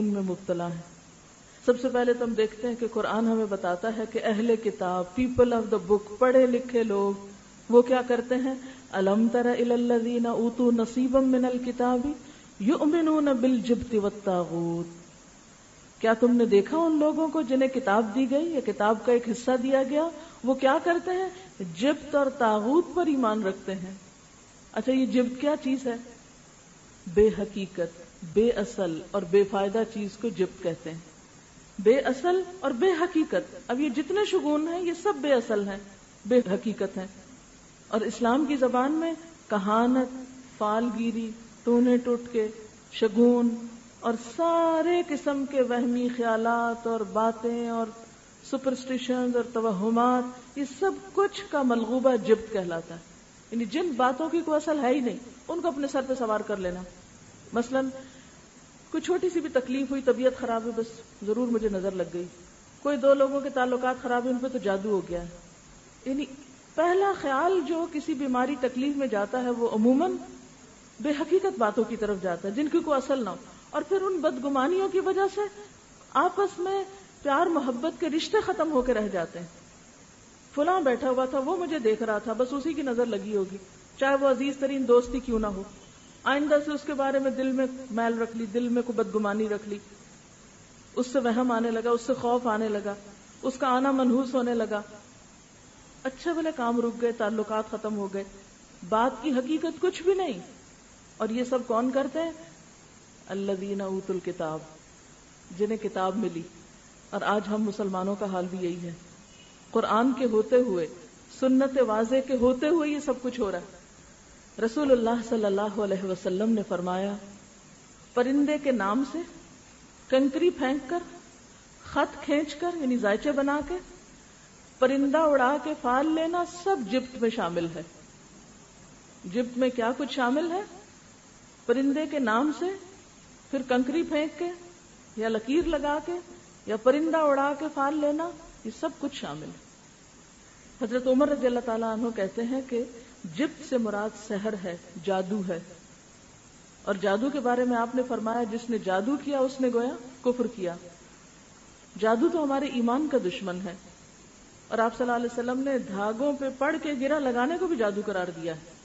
میں مبتلا ہیں. سب سے پہلے تو ہم دیکھتے ہیں کہ قرآن ہمیں بتاتا ہے کہ اہل کتاب، پیپل آف دا بک، پڑھے لکھے لوگ وہ کیا کرتے ہیں. الم تر الی الذین اوتوا نصیبا من الکتاب یؤمنون بالجبت والطاغوت. کیا تم نے دیکھا ان لوگوں کو جنہیں کتاب دی گئی یا کتاب کا ایک حصہ دیا گیا، وہ کیا کرتے ہیں؟ جبت اور طاغوت پر ایمان رکھتے ہیں. اچھا، یہ جبت کیا چیز ہے؟ بے حقیقت، بے اصل اور بے فائدہ چیز کو جبت کہتے ہیں. بے اصل اور بے حقیقت. اب یہ جتنے شگون ہیں یہ سب بے اصل ہیں، بے حقیقت ہیں. اور اسلام کی زبان میں کہانت، فال گیری، ٹونے ٹوٹکے، شگون اور سارے قسم کے وہمی خیالات اور باتیں اور سپرسٹیشنز اور توہمات، یہ سب کچھ کا ملغوبہ جبت کہلاتا ہے. یعنی جن باتوں کی کوئی اصل ہے ہی نہیں ان کو اپنے سر پہ سوار کر لینا. مثلا کوئی چھوٹی سی بھی تکلیف ہوئی، طبیعت خراب ہے، بس ضرور مجھے نظر لگ گئی. کوئی دو لوگوں کے تعلقات خراب ہیں، ان پہ تو جادو ہو گیا ہے. یعنی پہلا خیال جو کسی بیماری تکلیف میں جاتا ہے وہ عموماً بے حقیقت باتوں کی طرف جاتا ہے جن کی کوئی اصل نہ ہو. اور پھر ان بدگمانیوں کی وجہ سے آپس میں پیار محبت کے رشتے ختم ہو کے رہ جاتے ہیں. فلاں بیٹھا ہوا تھا، وہ مجھے دیکھ رہا تھا، بس اسی کی نظر لگی ہوگی، چاہے وہ عزیز ترین دوست ہی کیوں نہ ہو. آئندہ سے اس کے بارے میں دل میں میل رکھ لی، دل میں کوئی بدگمانی رکھ لی، اس سے وہم آنے لگا، اس سے خوف آنے لگا، اس کا آنا منحوس ہونے لگا. اچھے بھلے کام رک گئے، تعلقات ختم ہو گئے، بات کی حقیقت کچھ بھی نہیں. اور یہ سب کون کرتے ہیں؟ الذین اوتوا الکتاب، جنہیں کتاب ملی. اور آج ہم مسلمانوں کا حال بھی یہی ہے. قرآن کے ہوتے ہوئے، سنت واضح کے ہوتے ہوئے یہ سب کچھ ہو رہا ہے. رسول اللہ صلی اللہ علیہ وسلم نے فرمایا، پرندے کے نام سے کنکری پھینک کر، خط کھینچ کر یعنی زائچے بنا کے، پرندہ اڑا کے فال لینا، سب جبت میں شامل ہے. جبت میں کیا کچھ شامل ہے؟ پرندے کے نام سے، پھر کنکری پھینک کے یا لکیر لگا کے یا پرندہ اڑا کے فال لینا، یہ سب کچھ شامل ہے. حضرت عمر رضی اللہ تعالیٰ عنہ کہتے ہیں کہ جبت سے مراد سحر ہے، جادو ہے. اور جادو کے بارے میں آپ نے فرمایا جس نے جادو کیا اس نے گویا کفر کیا. جادو تو ہمارے ایمان کا دشمن ہے. اور آپ صلی اللہ علیہ وسلم نے دھاگوں پہ پڑھ کے گرہ لگانے کو بھی جادو قرار دیا ہے.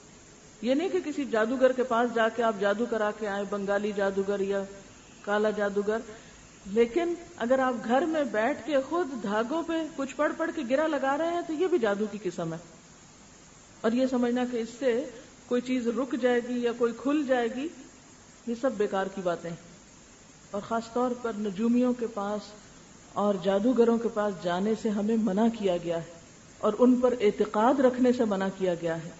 یہ نہیں کہ کسی جادوگر کے پاس جا کے آپ جادو کرا کے آئے، بنگالی جادوگر یا کالا جادوگر. لیکن اگر آپ گھر میں بیٹھ کے خود دھاگوں پہ کچھ پڑھ پڑھ کے گرہ لگا رہے ہیں تو یہ بھی جادو کی قسم ہے. اور یہ سمجھنا کہ اس سے کوئی چیز رک جائے گی یا کوئی کھل جائے گی، یہ سب بیکار کی باتیں ہیں. اور خاص طور پر نجومیوں کے پاس اور جادوگروں کے پاس جانے سے ہمیں منع کیا گیا ہے اور ان پر اعتقاد رکھنے سے منع کیا گیا ہے.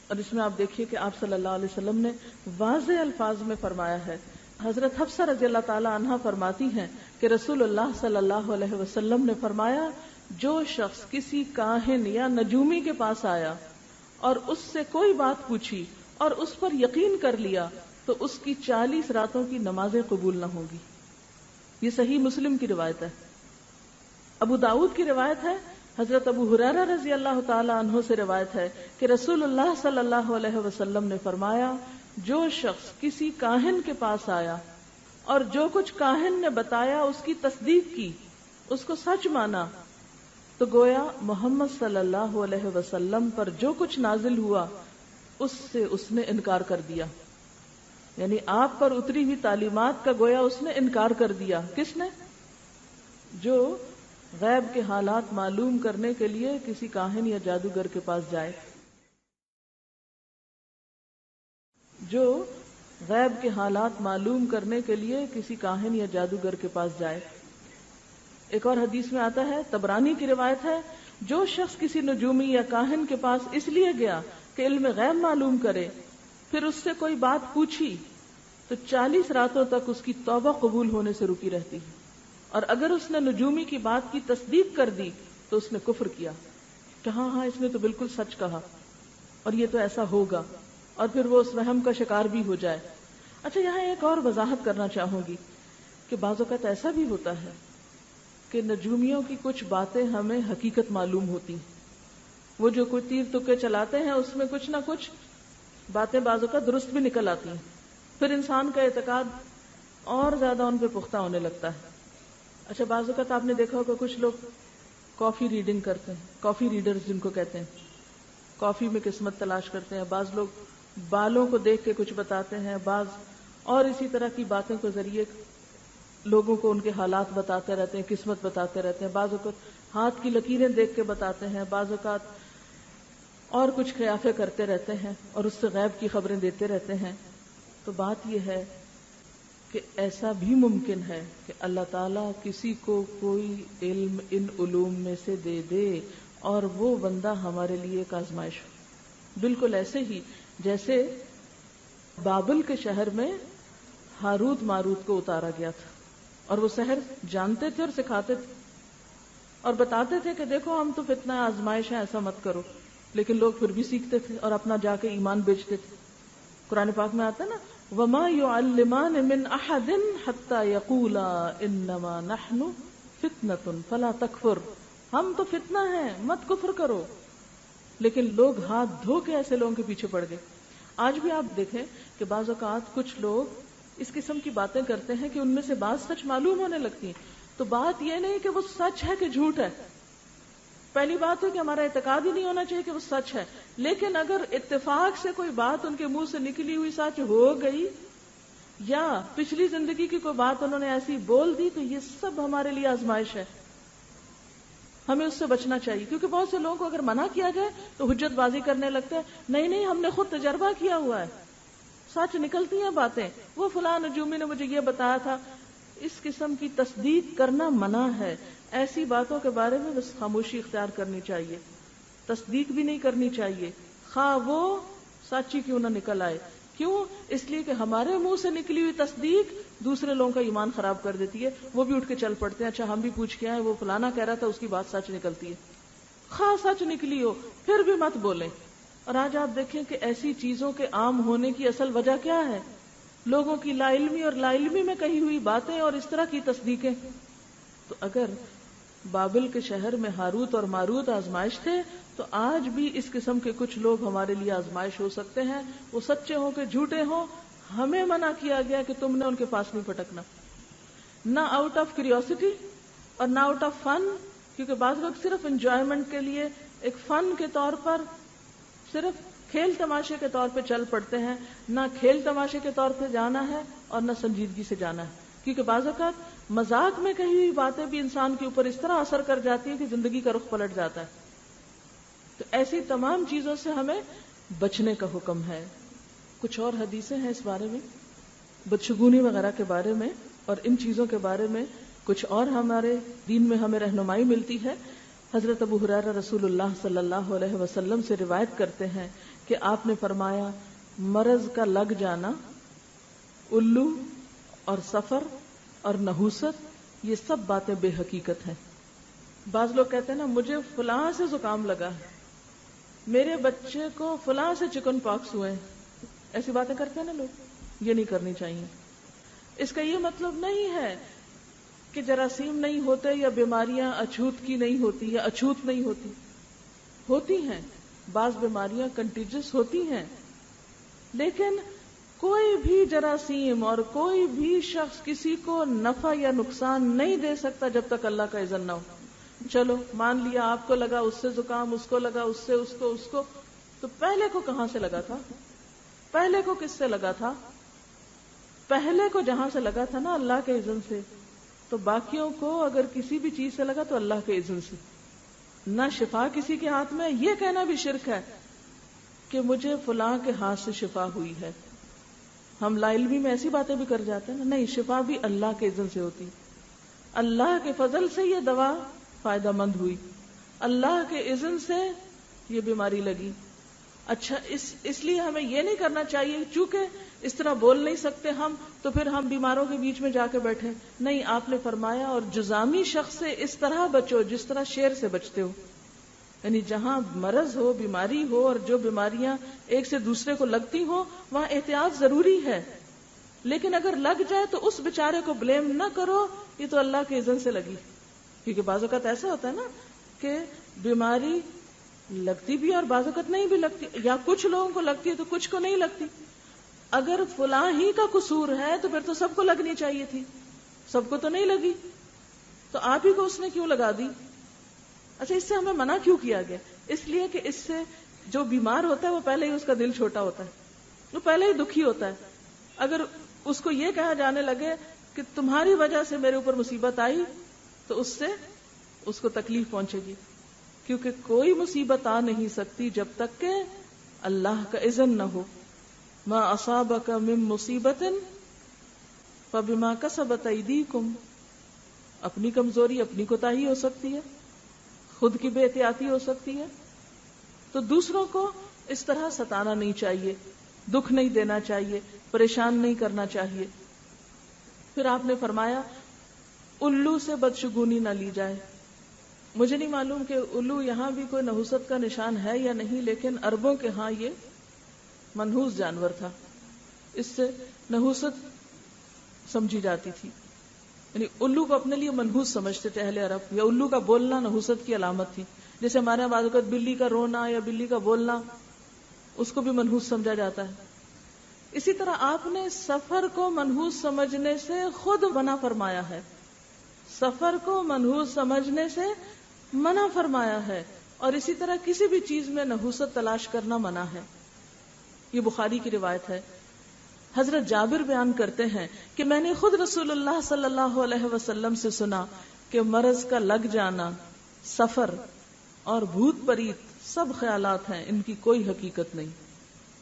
اور اس میں آپ دیکھیے کہ آپ صلی اللہ علیہ وسلم نے واضح الفاظ میں فرمایا ہے. حضرت حفصہ رضی اللہ تعالی عنہا فرماتی ہیں کہ رسول اللہ صلی اللہ علیہ وسلم نے فرمایا، جو شخص کسی کاہن یا نجومی کے پاس آیا اور اس سے کوئی بات پوچھی اور اس پر یقین کر لیا تو اس کی 40 راتوں کی نمازیں قبول نہ ہوں گی. یہ صحیح مسلم کی روایت ہے. ابو داؤد کی روایت ہے، حضرت ابو ہریرہ رضی اللہ تعالی عنہ سے روایت ہے کہ رسول اللہ صلی اللہ علیہ وسلم نے فرمایا، جو شخص کسی کاہن کے پاس آیا اور جو کچھ کاہن نے بتایا اس کی تصدیق کی، اس کو سچ مانا، تو گویا محمد صلی اللہ علیہ وسلم پر جو کچھ نازل ہوا اس سے اس نے انکار کر دیا. یعنی آپ پر اتری ہوئی تعلیمات کا گویا اس نے انکار کر دیا. کس نے؟ جو غیب کے حالات معلوم کرنے کے لیے کسی کاہن یا جادوگر کے پاس جائے، جو غیب کے حالات معلوم کرنے کے لیے کسی کاہن یا جادوگر کے پاس جائے. ایک اور حدیث میں آتا ہے، طبرانی کی روایت ہے، جو شخص کسی نجومی یا کاہن کے پاس اس لیے گیا کہ علم غیب معلوم کرے، پھر اس سے کوئی بات پوچھی تو 40 راتوں تک اس کی توبہ قبول ہونے سے رکی رہتی ہے. اور اگر اس نے نجومی کی بات کی تصدیق کر دی تو اس نے کفر کیا کہ ہاں اس نے تو بالکل سچ کہا اور یہ تو ایسا ہوگا، اور پھر وہ اس وہم کا شکار بھی ہو جائے. اچھا، یہاں ایک اور وضاحت کرنا چاہوں گی کہ بعض اوقات ایسا بھی ہوتا ہے کہ نجومیوں کی کچھ باتیں ہمیں حقیقت معلوم ہوتی ہیں. وہ جو کوئی تیر تکے چلاتے ہیں اس میں کچھ نہ کچھ باتیں بعض اوقات درست بھی نکل آتی ہیں. پھر انسان کا اعتقاد اور زیادہ ان پہ پختہ ہونے لگتا ہے. اچھا بعض اوقات آپ نے دیکھا ہوگا کچھ لوگ کافی ریڈنگ کرتے ہیں، کافی ریڈرز جن کو کہتے ہیں، کافی میں قسمت تلاش کرتے ہیں. بعض لوگ بالوں کو دیکھ کے کچھ بتاتے ہیں، بعض اور اسی طرح کی باتوں کے ذریعے لوگوں کو ان کے حالات بتاتے رہتے ہیں، قسمت بتاتے رہتے ہیں. بعض اوقات ہاتھ کی لکیریں دیکھ کے بتاتے ہیں، بعض اوقات اور کچھ خیافے کرتے رہتے ہیں اور اس سے غیب کی خبریں دیتے رہتے ہیں. تو بات یہ ہے کہ ایسا بھی ممکن ہے کہ اللہ تعالیٰ کسی کو کوئی علم ان علوم میں سے دے دے اور وہ بندہ ہمارے لیے ایک آزمائش ہو. بالکل ایسے ہی جیسے بابل کے شہر میں ہاروت ماروت کو اتارا گیا تھا اور وہ سحر جانتے تھے اور سکھاتے تھے اور بتاتے تھے کہ دیکھو ہم تو فتنہ آزمائش ہے، ایسا مت کرو، لیکن لوگ پھر بھی سیکھتے تھے اور اپنا جا کے ایمان بیچتے تھے. قرآن پاک میں آتا ہے نا وَمَا يُعَلِّمَانِ مِنْ أَحَدٍ حَتَّى يَقُولَا إِنَّمَا نَحْنُ فِتْنَةٌ فَلَا تَكْفُرْ، ہم تو فتنہ ہیں مت کفر کرو. لیکن لوگ ہاتھ دھو کے ایسے لوگوں کے پیچھے پڑ گئے. آج بھی آپ دیکھیں کہ بعض اوقات کچھ لوگ اس قسم کی باتیں کرتے ہیں کہ ان میں سے بعض سچ معلوم ہونے لگتی ہیں. تو بات یہ نہیں کہ وہ سچ ہے کہ جھوٹ ہے، پہلی بات ہے کہ ہمارا اعتقاد ہی نہیں ہونا چاہیے کہ وہ سچ ہے. لیکن اگر اتفاق سے کوئی بات ان کے منہ سے نکلی ہوئی سچ ہو گئی یا پچھلی زندگی کی کوئی بات انہوں نے ایسی بول دی تو یہ سب ہمارے لیے آزمائش ہے، ہمیں اس سے بچنا چاہیے. کیونکہ بہت سے لوگوں کو اگر منع کیا جائے تو حجت بازی کرنے لگتے ہیں، نہیں نہیں ہم نے خود تجربہ کیا ہوا ہے، سچ نکلتی ہیں باتیں، وہ فلاں نجومی نے مجھے یہ بتایا تھا. اس قسم کی تصدیق کرنا منع ہے. ایسی باتوں کے بارے میں بس خاموشی اختیار کرنی چاہیے، تصدیق بھی نہیں کرنی چاہیے، خواہ وہ سچی کیوں نہ نکل آئے. کیوں؟ اس لیے کہ ہمارے منہ سے نکلی ہوئی تصدیق دوسرے لوگوں کا ایمان خراب کر دیتی ہے. وہ بھی اٹھ کے چل پڑتے ہیں، اچھا ہم بھی پوچھ کے آئے، وہ فلانا کہہ رہا تھا اس کی بات سچ نکلتی ہے. خواہ سچ نکلی ہو پھر بھی مت بولیں. اور آج آپ دیکھیں کہ ایسی چیزوں کے عام ہونے کی اصل وجہ کیا ہے؟ لوگوں کی لا علمی اور لا علمی میں کہی ہوئی باتیں اور اس طرح کی تصدیقیں. تو اگر بابل کے شہر میں ہاروت اور ماروت آزمائش تھے تو آج بھی اس قسم کے کچھ لوگ ہمارے لیے آزمائش ہو سکتے ہیں. وہ سچے ہوں کہ جھوٹے ہوں، ہمیں منع کیا گیا کہ تم نے ان کے پاس نہیں پھٹکنا، نہ آؤٹ آف کیوریوسٹی اور نہ آؤٹ آف فن. کیونکہ بعض لوگ صرف انجوائمنٹ کے لیے ایک فن کے طور پر صرف کھیل تماشے کے طور پہ چل پڑتے ہیں. نہ کھیل تماشے کے طور پہ جانا ہے اور نہ سنجیدگی سے جانا ہے. کیونکہ بعض اوقات مذاق میں کہی ہوئی باتیں بھی انسان کے اوپر اس طرح اثر کر جاتی ہیں کہ زندگی کا رخ پلٹ جاتا ہے. تو ایسی تمام چیزوں سے ہمیں بچنے کا حکم ہے. کچھ اور حدیثیں ہیں اس بارے میں، بدشگونی وغیرہ کے بارے میں اور ان چیزوں کے بارے میں کچھ اور ہمارے دین میں ہمیں رہنمائی ملتی ہے. حضرت ابو ہریرہ رسول اللہ صلی اللہ علیہ وسلم سے روایت کرتے ہیں کہ آپ نے فرمایا مرض کا لگ جانا، الو اور سفر اور نحوست، یہ سب باتیں بے حقیقت ہیں. بعض لوگ کہتے ہیں نا مجھے فلاں سے زکام لگا ہے، میرے بچے کو فلاں سے چکن پاکس ہوئے ہیں، ایسی باتیں کرتے ہیں نا لوگ. یہ نہیں کرنی چاہیے. اس کا یہ مطلب نہیں ہے کہ جراثیم نہیں ہوتے یا بیماریاں اچھوت کی نہیں ہوتی یا اچھوت نہیں ہوتی، ہوتی ہیں. بعض بیماریاں کنٹیجس ہوتی ہیں، لیکن کوئی بھی جراثیم اور کوئی بھی شخص کسی کو نفع یا نقصان نہیں دے سکتا جب تک اللہ کا اذن نہ ہو. چلو مان لیا آپ کو لگا، اس سے زکام، اس کو لگا، اس سے اس کو، تو پہلے کو کہاں سے لگا تھا؟ پہلے کو کس سے لگا تھا؟ پہلے کو جہاں سے لگا تھا نا اللہ کے اذن سے. تو باقیوں کو اگر کسی بھی چیز سے لگا تو اللہ کے اذن سے. نہ شفا کسی کے ہاتھ میں. یہ کہنا بھی شرک ہے کہ مجھے فلاں کے ہاتھ سے شفا ہوئی ہے. ہم لا علمی میں ایسی باتیں بھی کر جاتے ہیں نا. نہیں، شفا بھی اللہ کے اذن سے ہوتی. اللہ کے فضل سے یہ دوا فائدہ مند ہوئی، اللہ کے اذن سے یہ بیماری لگی. اچھا اس لیے ہمیں یہ نہیں کرنا چاہیے چونکہ اس طرح بول نہیں سکتے ہم تو پھر ہم بیماروں کے بیچ میں جا کے بیٹھے. نہیں، آپ نے فرمایا اور جزامی شخص سے اس طرح بچو جس طرح شیر سے بچتے ہو. یعنی جہاں مرض ہو، بیماری ہو اور جو بیماریاں ایک سے دوسرے کو لگتی ہو وہاں احتیاط ضروری ہے. لیکن اگر لگ جائے تو اس بیچارے کو بلیم نہ کرو، یہ تو اللہ کے اذن سے لگی. کیونکہ بعض اوقات ایسا ہوتا ہے نا کہ بیماری لگتی بھی اور بعض اوقات نہیں بھی لگتی، یا کچھ لوگوں کو لگتی ہے تو کچھ کو نہیں لگتی. اگر فلاں ہی کا قصور ہے تو پھر تو سب کو لگنی چاہیے تھی، سب کو تو نہیں لگی، تو آپ ہی کو اس نے کیوں لگا دی؟ اچھا، اس سے ہمیں منع کیوں کیا گیا؟ اس لیے کہ اس سے جو بیمار ہوتا ہے وہ پہلے ہی اس کا دل چھوٹا ہوتا ہے، وہ پہلے ہی دکھی ہوتا ہے. اگر اس کو یہ کہا جانے لگے کہ تمہاری وجہ سے میرے اوپر مصیبت آئی تو اس سے اس کو تکلیف پہنچے گی، کیونکہ کوئی مصیبت آ نہیں سکتی جب تک کہ اللہ کا اذن نہ ہو. ما اصابک من مصیبت فبما کسبت ایدیکم، اپنی کمزوری، اپنی کوتاہی ہو سکتی ہے، خود کی بے احتیاطی ہو سکتی ہے، تو دوسروں کو اس طرح ستانا نہیں چاہیے، دکھ نہیں دینا چاہیے، پریشان نہیں کرنا چاہیے. پھر آپ نے فرمایا الو سے بدشگونی نہ لی جائے. مجھے نہیں معلوم کہ الو یہاں بھی کوئی نحوست کا نشان ہے یا نہیں، لیکن عربوں کے ہاں یہ منحوس جانور تھا، اس سے نحوست سمجھی جاتی تھی. یعنی الو کو اپنے لیے منحوس سمجھتے تھے اہل عرب، یا الو کا بولنا نحوست کی علامت تھی. جیسے ہمارے بعض اوقات بلی کا رونا یا بلی کا بولنا اس کو بھی منحوس سمجھا جاتا ہے. اسی طرح آپ نے سفر کو منحوس سمجھنے سے خود منع فرمایا ہے، سفر کو منحوس سمجھنے سے منع فرمایا ہے، اور اسی طرح کسی بھی چیز میں نحوست تلاش کرنا منع ہے. یہ بخاری کی روایت ہے. حضرت جابر بیان کرتے ہیں کہ میں نے خود رسول اللہ صلی اللہ علیہ وسلم سے سنا کہ مرض کا لگ جانا، سفر اور بھوت پریت سب خیالات ہیں، ان کی کوئی حقیقت نہیں.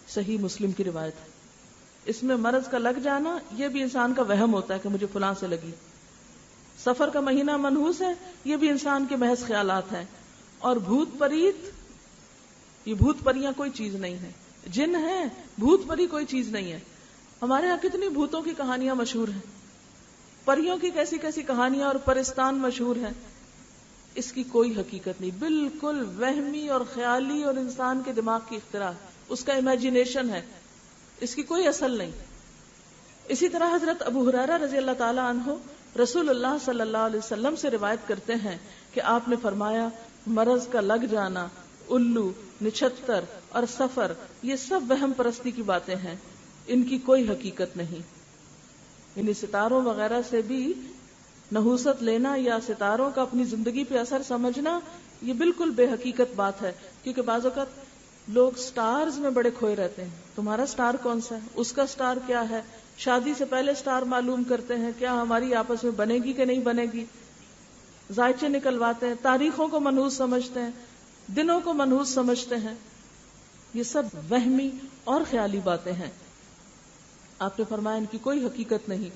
صحیح مسلم کی روایت ہے. اس میں مرض کا لگ جانا یہ بھی انسان کا وہم ہوتا ہے کہ مجھے فلاں سے لگی. سفر کا مہینہ منحوس ہے، یہ بھی انسان کے محض خیالات ہیں. اور بھوت پریت، یہ بھوت پریاں کوئی چیز نہیں ہے. جن ہیں، بھوت پری کوئی چیز نہیں ہے. ہمارے ہاں کتنی بھوتوں کی کہانیاں مشہور ہیں، پریوں کی کیسی کیسی کہانیاں اور پرستان مشہور ہیں. اس کی کوئی حقیقت نہیں، بالکل وہمی اور خیالی اور انسان کے دماغ کی اختراع، اس کا امیجنیشن ہے، اس کی کوئی اصل نہیں. اسی طرح حضرت ابو ہریرہ رضی اللہ تعالی عنہ رسول اللہ صلی اللہ علیہ وسلم سے روایت کرتے ہیں کہ آپ نے فرمایا مرض کا لگ جانا، الو، نچھتر اور سفر یہ سب وہم پرستی کی باتیں ہیں، ان کی کوئی حقیقت نہیں. یعنی ستاروں وغیرہ سے بھی نحوست لینا یا ستاروں کا اپنی زندگی پہ اثر سمجھنا یہ بالکل بے حقیقت بات ہے. کیونکہ بعض اوقات لوگ سٹارز میں بڑے کھوئے رہتے ہیں، تمہارا سٹار کون سا ہے، اس کا سٹار کیا ہے، شادی سے پہلے سٹار معلوم کرتے ہیں کیا ہماری آپس میں بنے گی کہ نہیں بنے گی، ذائچے نکلواتے ہیں، تاریخوں کو منحوس سمجھتے ہیں، دنوں کو منحوس سمجھتے ہیں. یہ سب وہمی اور خیالی باتیں ہیں. آپ نے فرمایا ان کی کوئی حقیقت نہیں.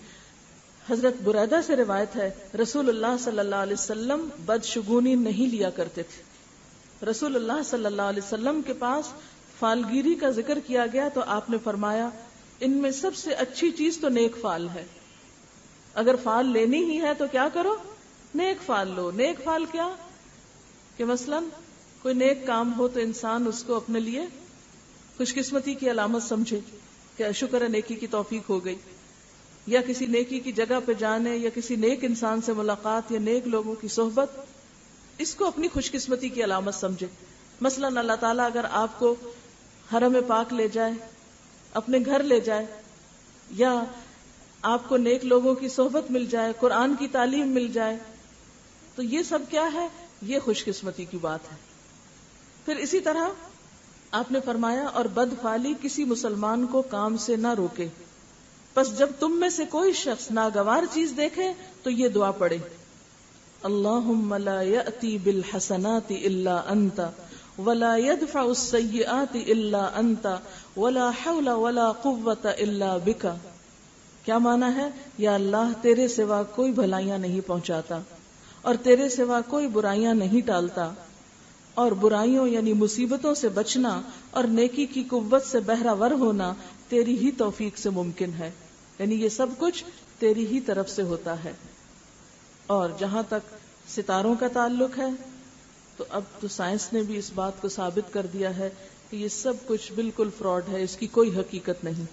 حضرت بریدہ سے روایت ہے رسول اللہ صلی اللہ علیہ وسلم بدشگونی نہیں لیا کرتے تھے. رسول اللہ صلی اللہ علیہ وسلم کے پاس فالگیری کا ذکر کیا گیا تو آپ نے فرمایا ان میں سب سے اچھی چیز تو نیک فال ہے. اگر فال لینی ہی ہے تو کیا کرو، نیک فال لو. نیک فال کیا کہ مثلا کوئی نیک کام ہو تو انسان اس کو اپنے لیے خوش قسمتی کی علامت سمجھے کہ شکر ہے نیکی کی توفیق ہو گئی، یا کسی نیکی کی جگہ پہ جانے یا کسی نیک انسان سے ملاقات یا نیک لوگوں کی صحبت، اس کو اپنی خوش قسمتی کی علامت سمجھے. مثلا اللہ تعالیٰ اگر آپ کو حرم پاک لے جائے، اپنے گھر لے جائے، یا آپ کو نیک لوگوں کی صحبت مل جائے، قرآن کی تعلیم مل جائے، تو یہ سب کیا ہے، یہ خوش قسمتی کی بات ہے. پھر اسی طرح آپ نے فرمایا اور بدفعلی کسی مسلمان کو کام سے نہ روکے، پس جب تم میں سے کوئی شخص ناگوار چیز دیکھے تو یہ دعا پڑھے، اللہم لا یأتی بالحسنات الا انت ولا يدفع السیئات الا انت ولا حول ولا قوة الا بک. کیا معنی ہے، یا اللہ تیرے سوا کوئی بھلائیاں نہیں پہنچاتا اور تیرے سوا کوئی برائیاں نہیں ٹالتا، اور برائیوں یعنی مصیبتوں سے بچنا اور نیکی کی قوت سے بہرہ ہونا تیری ہی توفیق سے ممکن ہے. یعنی یہ سب کچھ تیری ہی طرف سے ہوتا ہے. اور جہاں تک ستاروں کا تعلق ہے تو اب تو سائنس نے بھی اس بات کو ثابت کر دیا ہے کہ یہ سب کچھ بالکل فراڈ ہے، اس کی کوئی حقیقت نہیں.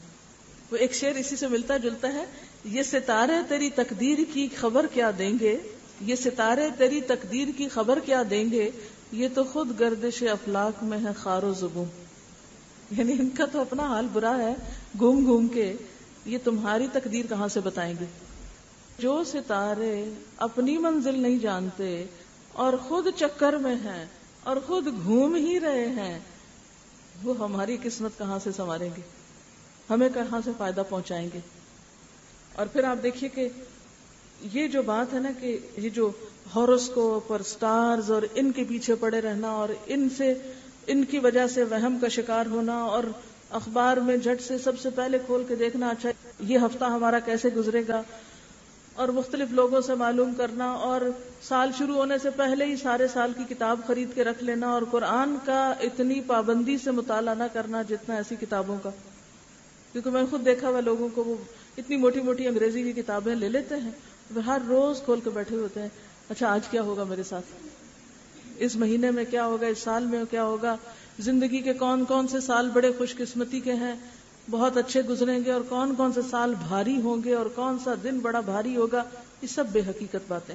وہ ایک شعر اسی سے ملتا جلتا ہے، یہ ستارے تیری تقدیر کی خبر کیا دیں گے، یہ ستارے تیری تقدیر کی خبر کیا دیں گے، یہ تو خود گردش افلاک میں ہے خار و زبوں. یعنی ان کا تو اپنا حال برا ہے، گھوم گھوم کے یہ تمہاری تقدیر کہاں سے بتائیں گے؟ جو ستارے اپنی منزل نہیں جانتے اور خود چکر میں ہیں اور خود گھوم ہی رہے ہیں، وہ ہماری قسمت کہاں سے سنواریں گے، ہمیں کہاں سے فائدہ پہنچائیں گے؟ اور پھر آپ دیکھیے کہ یہ جو بات ہے نا کہ یہ جو ہاروسکوپ اور سٹارز اور ان کے پیچھے پڑے رہنا اور ان کی وجہ سے وہم کا شکار ہونا اور اخبار میں جھٹ سے سب سے پہلے کھول کے دیکھنا اچھا یہ ہفتہ ہمارا کیسے گزرے گا، اور مختلف لوگوں سے معلوم کرنا، اور سال شروع ہونے سے پہلے ہی سارے سال کی کتاب خرید کے رکھ لینا، اور قرآن کا اتنی پابندی سے مطالعہ نہ کرنا جتنا ایسی کتابوں کا، کیونکہ میں نے خود دیکھا ہوا لوگوں کو وہ اتنی موٹی موٹی انگریزی کی کتابیں لے لیتے ہیں، وہ ہر روز کھول کے بیٹھے ہوتے ہیں، اچھا آج کیا ہوگا میرے ساتھ، اس مہینے میں کیا ہوگا، اس سال میں کیا ہوگا، زندگی کے کون کون سے سال بڑے خوش قسمتی کے ہیں، بہت اچھے گزریں گے، اور کون کون سے سال بھاری ہوں گے، اور کون سا دن بڑا بھاری ہوگا، یہ سب بے حقیقت باتیں.